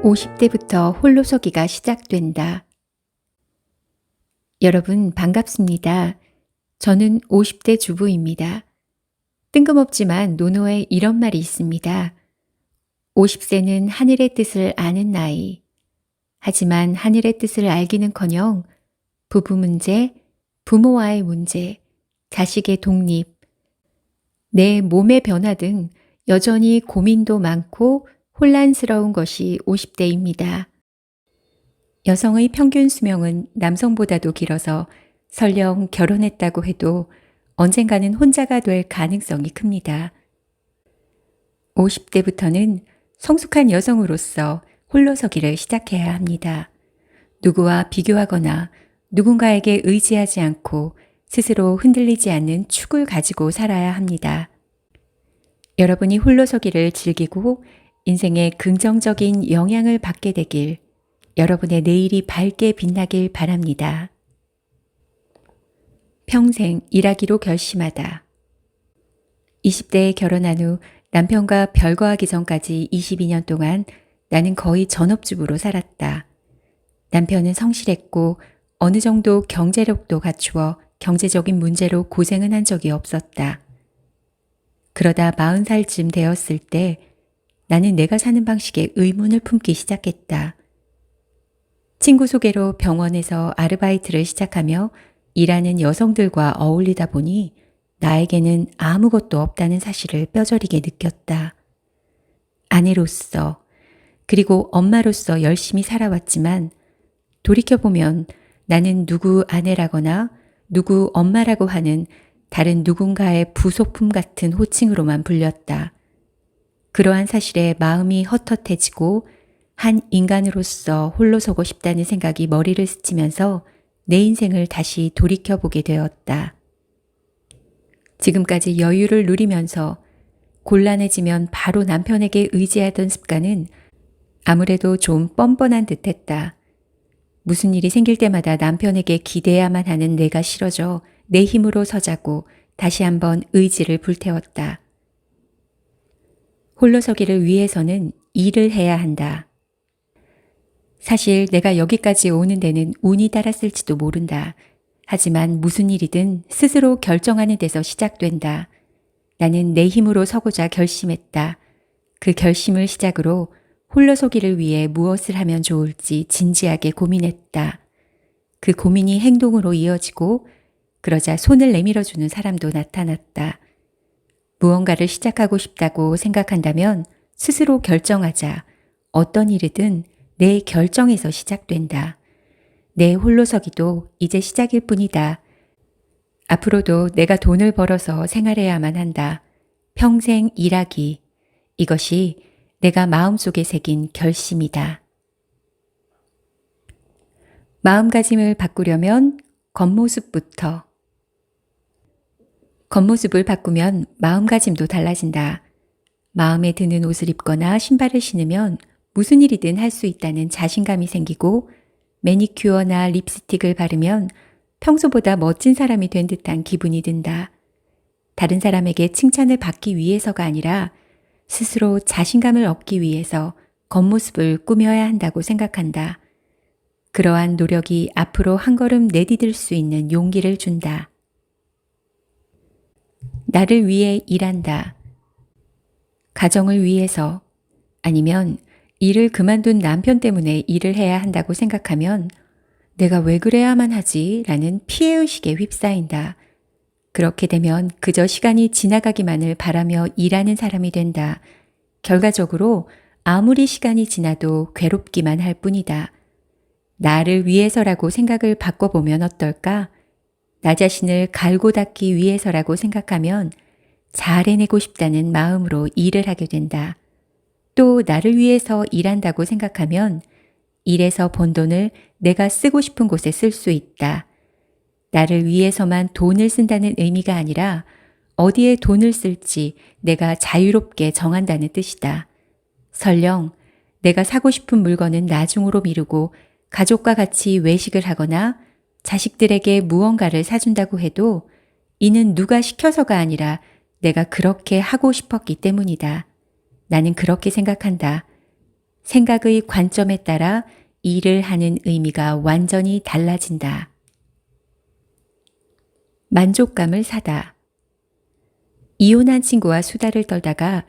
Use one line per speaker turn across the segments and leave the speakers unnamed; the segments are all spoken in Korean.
50대부터 홀로서기가 시작된다. 여러분 반갑습니다. 저는 50대 주부입니다. 뜬금없지만 논어에 이런 말이 있습니다. 50세는 하늘의 뜻을 아는 나이. 하지만 하늘의 뜻을 알기는커녕 부부 문제, 부모와의 문제, 자식의 독립, 내 몸의 변화 등 여전히 고민도 많고 혼란스러운 것이 50대입니다. 여성의 평균 수명은 남성보다도 길어서 설령 결혼했다고 해도 언젠가는 혼자가 될 가능성이 큽니다. 50대부터는 성숙한 여성으로서 홀로서기를 시작해야 합니다. 누구와 비교하거나 누군가에게 의지하지 않고 스스로 흔들리지 않는 축을 가지고 살아야 합니다. 여러분이 홀로서기를 즐기고 인생에 긍정적인 영향을 받게 되길, 여러분의 내일이 밝게 빛나길 바랍니다. 평생 일하기로 결심하다. 20대에 결혼한 후 남편과 별거하기 전까지 22년 동안 나는 거의 전업주부로 살았다. 남편은 성실했고 어느 정도 경제력도 갖추어 경제적인 문제로 고생은 한 적이 없었다. 그러다 40살쯤 되었을 때 나는 내가 사는 방식에 의문을 품기 시작했다. 친구 소개로 병원에서 아르바이트를 시작하며 일하는 여성들과 어울리다 보니 나에게는 아무것도 없다는 사실을 뼈저리게 느꼈다. 아내로서 그리고 엄마로서 열심히 살아왔지만 돌이켜보면 나는 누구 아내라거나 누구 엄마라고 하는 다른 누군가의 부속품 같은 호칭으로만 불렸다. 그러한 사실에 마음이 헛헛해지고 한 인간으로서 홀로 서고 싶다는 생각이 머리를 스치면서 내 인생을 다시 돌이켜보게 되었다. 지금까지 여유를 누리면서 곤란해지면 바로 남편에게 의지하던 습관은 아무래도 좀 뻔뻔한 듯했다. 무슨 일이 생길 때마다 남편에게 기대야만 하는 내가 싫어져 내 힘으로 서자고 다시 한번 의지를 불태웠다. 홀로서기를 위해서는 일을 해야 한다. 사실 내가 여기까지 오는 데는 운이 따랐을지도 모른다. 하지만 무슨 일이든 스스로 결정하는 데서 시작된다. 나는 내 힘으로 서고자 결심했다. 그 결심을 시작으로 홀로서기를 위해 무엇을 하면 좋을지 진지하게 고민했다. 그 고민이 행동으로 이어지고 그러자 손을 내밀어주는 사람도 나타났다. 무언가를 시작하고 싶다고 생각한다면 스스로 결정하자. 어떤 일이든 내 결정에서 시작된다. 내 홀로서기도 이제 시작일 뿐이다. 앞으로도 내가 돈을 벌어서 생활해야만 한다. 평생 일하기. 이것이 내가 마음속에 새긴 결심이다. 마음가짐을 바꾸려면 겉모습부터. 겉모습을 바꾸면 마음가짐도 달라진다. 마음에 드는 옷을 입거나 신발을 신으면 무슨 일이든 할 수 있다는 자신감이 생기고 매니큐어나 립스틱을 바르면 평소보다 멋진 사람이 된 듯한 기분이 든다. 다른 사람에게 칭찬을 받기 위해서가 아니라 스스로 자신감을 얻기 위해서 겉모습을 꾸며야 한다고 생각한다. 그러한 노력이 앞으로 한 걸음 내디딜 수 있는 용기를 준다. 나를 위해 일한다. 가정을 위해서 아니면 일을 그만둔 남편 때문에 일을 해야 한다고 생각하면 내가 왜 그래야만 하지? 라는 피해의식에 휩싸인다. 그렇게 되면 그저 시간이 지나가기만을 바라며 일하는 사람이 된다. 결과적으로 아무리 시간이 지나도 괴롭기만 할 뿐이다. 나를 위해서라고 생각을 바꿔보면 어떨까? 나 자신을 갈고 닦기 위해서라고 생각하면 잘 해내고 싶다는 마음으로 일을 하게 된다. 또 나를 위해서 일한다고 생각하면 일해서 번 돈을 내가 쓰고 싶은 곳에 쓸 수 있다. 나를 위해서만 돈을 쓴다는 의미가 아니라 어디에 돈을 쓸지 내가 자유롭게 정한다는 뜻이다. 설령 내가 사고 싶은 물건은 나중으로 미루고 가족과 같이 외식을 하거나 자식들에게 무언가를 사준다고 해도 이는 누가 시켜서가 아니라 내가 그렇게 하고 싶었기 때문이다. 나는 그렇게 생각한다. 생각의 관점에 따라 일을 하는 의미가 완전히 달라진다. 만족감을 사다. 이혼한 친구와 수다를 떨다가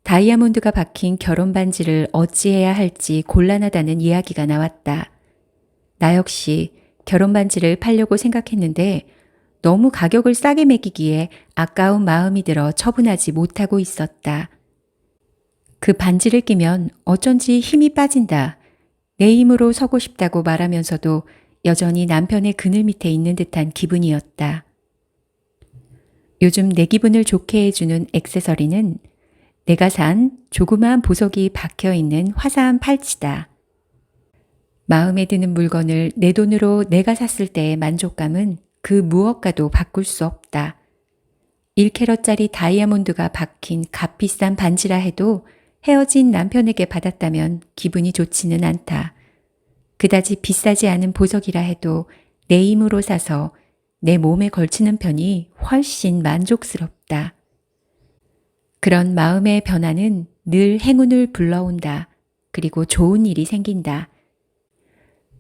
다이아몬드가 박힌 결혼 반지를 어찌해야 할지 곤란하다는 이야기가 나왔다. 나 역시 결혼 반지를 팔려고 생각했는데 너무 가격을 싸게 매기기에 아까운 마음이 들어 처분하지 못하고 있었다. 그 반지를 끼면 어쩐지 힘이 빠진다. 내 힘으로 서고 싶다고 말하면서도 여전히 남편의 그늘 밑에 있는 듯한 기분이었다. 요즘 내 기분을 좋게 해주는 액세서리는 내가 산 조그마한 보석이 박혀있는 화사한 팔찌다. 마음에 드는 물건을 내 돈으로 내가 샀을 때의 만족감은 그 무엇과도 바꿀 수 없다. 1캐럿짜리 다이아몬드가 박힌 값비싼 반지라 해도 헤어진 남편에게 받았다면 기분이 좋지는 않다. 그다지 비싸지 않은 보석이라 해도 내 힘으로 사서 내 몸에 걸치는 편이 훨씬 만족스럽다. 그런 마음의 변화는 늘 행운을 불러온다. 그리고 좋은 일이 생긴다.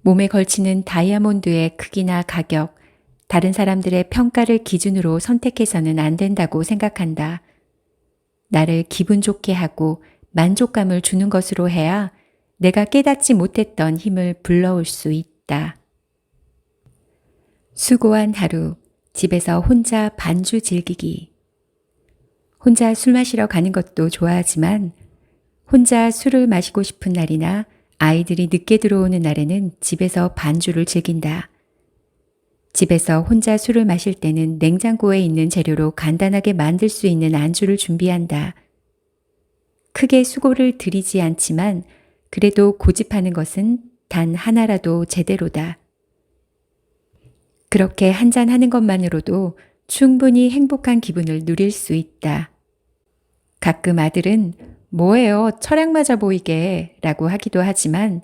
몸에 걸치는 다이아몬드의 크기나 가격, 다른 사람들의 평가를 기준으로 선택해서는 안 된다고 생각한다. 나를 기분 좋게 하고 만족감을 주는 것으로 해야 내가 깨닫지 못했던 힘을 불러올 수 있다. 수고한 하루, 집에서 혼자 반주 즐기기. 혼자 술 마시러 가는 것도 좋아하지만 혼자 술을 마시고 싶은 날이나 아이들이 늦게 들어오는 날에는 집에서 반주를 즐긴다. 집에서 혼자 술을 마실 때는 냉장고에 있는 재료로 간단하게 만들 수 있는 안주를 준비한다. 크게 수고를 들이지 않지만 그래도 고집하는 것은 단 하나라도 제대로다. 그렇게 한잔하는 것만으로도 충분히 행복한 기분을 누릴 수 있다. 가끔 아들은 뭐예요? 철양 맞아 보이게 라고 하기도 하지만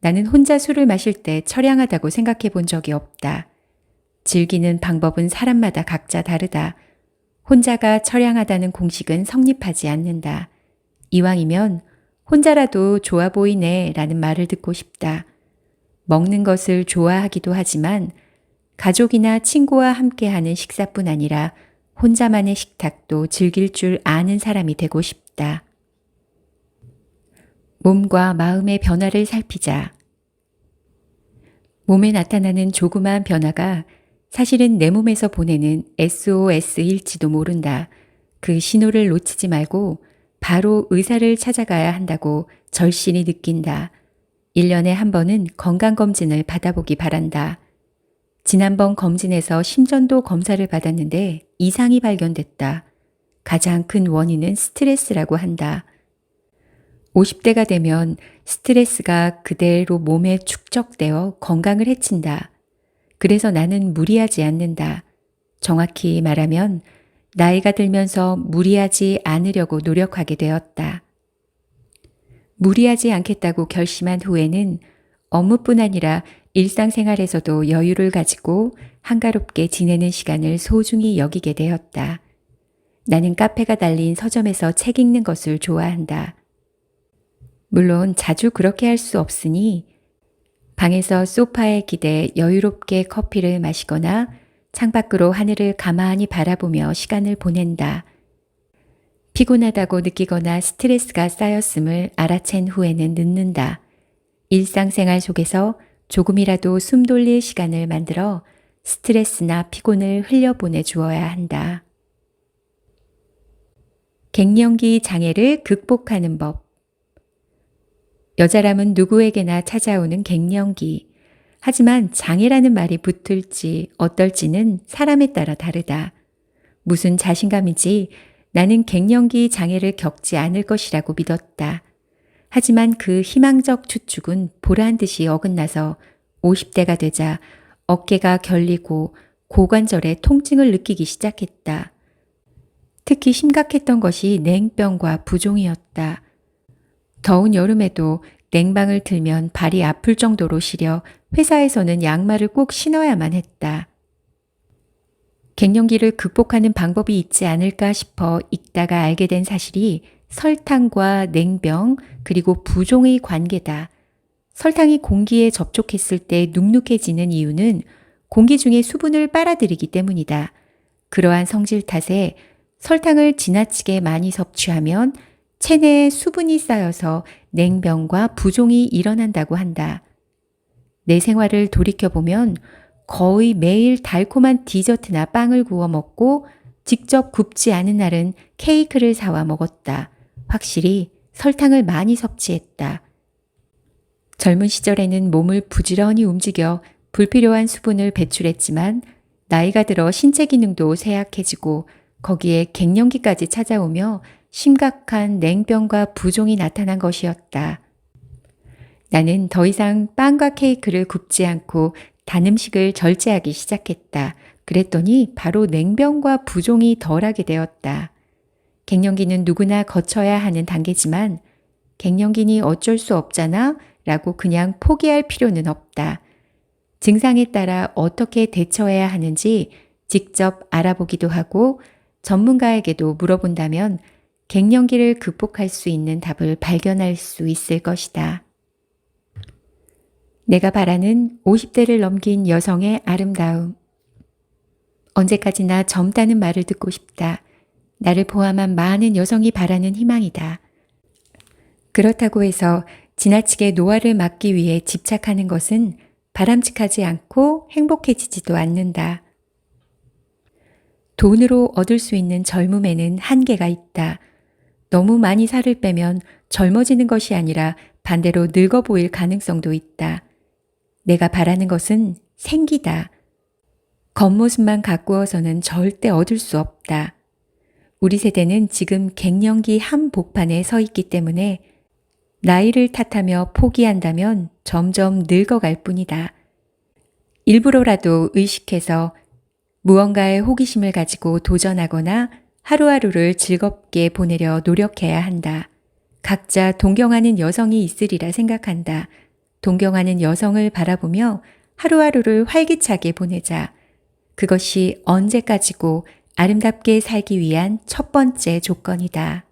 나는 혼자 술을 마실 때 처량하다고 생각해 본 적이 없다. 즐기는 방법은 사람마다 각자 다르다. 혼자가 처량하다는 공식은 성립하지 않는다. 이왕이면 혼자라도 좋아 보이네 라는 말을 듣고 싶다. 먹는 것을 좋아하기도 하지만 가족이나 친구와 함께하는 식사뿐 아니라 혼자만의 식탁도 즐길 줄 아는 사람이 되고 싶다. 몸과 마음의 변화를 살피자. 몸에 나타나는 조그마한 변화가 사실은 내 몸에서 보내는 SOS일지도 모른다. 그 신호를 놓치지 말고 바로 의사를 찾아가야 한다고 절실히 느낀다. 1년에 한 번은 건강검진을 받아보기 바란다. 지난번 검진에서 심전도 검사를 받았는데 이상이 발견됐다. 가장 큰 원인은 스트레스라고 한다. 50대가 되면 스트레스가 그대로 몸에 축적되어 건강을 해친다. 그래서 나는 무리하지 않는다. 정확히 말하면 나이가 들면서 무리하지 않으려고 노력하게 되었다. 무리하지 않겠다고 결심한 후에는 업무뿐 아니라 일상생활에서도 여유를 가지고 한가롭게 지내는 시간을 소중히 여기게 되었다. 나는 카페가 달린 서점에서 책 읽는 것을 좋아한다. 물론 자주 그렇게 할 수 없으니 방에서 소파에 기대 여유롭게 커피를 마시거나 창밖으로 하늘을 가만히 바라보며 시간을 보낸다. 피곤하다고 느끼거나 스트레스가 쌓였음을 알아챈 후에는 늦는다. 일상생활 속에서 조금이라도 숨 돌릴 시간을 만들어 스트레스나 피곤을 흘려보내 주어야 한다. 갱년기 장애를 극복하는 법. 여자라면 누구에게나 찾아오는 갱년기. 하지만 장애라는 말이 붙을지 어떨지는 사람에 따라 다르다. 무슨 자신감이지 나는 갱년기 장애를 겪지 않을 것이라고 믿었다. 하지만 그 희망적 추측은 보란 듯이 어긋나서 50대가 되자 어깨가 결리고 고관절에 통증을 느끼기 시작했다. 특히 심각했던 것이 냉병과 부종이었다. 더운 여름에도 냉방을 틀면 발이 아플 정도로 시려 회사에서는 양말을 꼭 신어야만 했다. 갱년기를 극복하는 방법이 있지 않을까 싶어 읽다가 알게 된 사실이 설탕과 냉병 그리고 부종의 관계다. 설탕이 공기에 접촉했을 때 눅눅해지는 이유는 공기 중에 수분을 빨아들이기 때문이다. 그러한 성질 탓에 설탕을 지나치게 많이 섭취하면 체내에 수분이 쌓여서 냉병과 부종이 일어난다고 한다. 내 생활을 돌이켜보면 거의 매일 달콤한 디저트나 빵을 구워 먹고 직접 굽지 않은 날은 케이크를 사와 먹었다. 확실히 설탕을 많이 섭취했다. 젊은 시절에는 몸을 부지런히 움직여 불필요한 수분을 배출했지만 나이가 들어 신체 기능도 쇠약해지고 거기에 갱년기까지 찾아오며 심각한 냉병과 부종이 나타난 것이었다. 나는 더 이상 빵과 케이크를 굽지 않고 단 음식을 절제하기 시작했다. 그랬더니 바로 냉병과 부종이 덜하게 되었다. 갱년기는 누구나 거쳐야 하는 단계지만 갱년기니 어쩔 수 없잖아 라고 그냥 포기할 필요는 없다. 증상에 따라 어떻게 대처해야 하는지 직접 알아보기도 하고 전문가에게도 물어본다면 갱년기를 극복할 수 있는 답을 발견할 수 있을 것이다. 내가 바라는 50대를 넘긴 여성의 아름다움. 언제까지나 젊다는 말을 듣고 싶다. 나를 포함한 많은 여성이 바라는 희망이다. 그렇다고 해서 지나치게 노화를 막기 위해 집착하는 것은 바람직하지 않고 행복해지지도 않는다. 돈으로 얻을 수 있는 젊음에는 한계가 있다. 너무 많이 살을 빼면 젊어지는 것이 아니라 반대로 늙어 보일 가능성도 있다. 내가 바라는 것은 생기다. 겉모습만 가꾸어서는 절대 얻을 수 없다. 우리 세대는 지금 갱년기 한복판에 서 있기 때문에 나이를 탓하며 포기한다면 점점 늙어갈 뿐이다. 일부러라도 의식해서 무언가에 호기심을 가지고 도전하거나 하루하루를 즐겁게 보내려 노력해야 한다. 각자 동경하는 여성이 있으리라 생각한다. 동경하는 여성을 바라보며 하루하루를 활기차게 보내자. 그것이 언제까지고 아름답게 살기 위한 첫 번째 조건이다.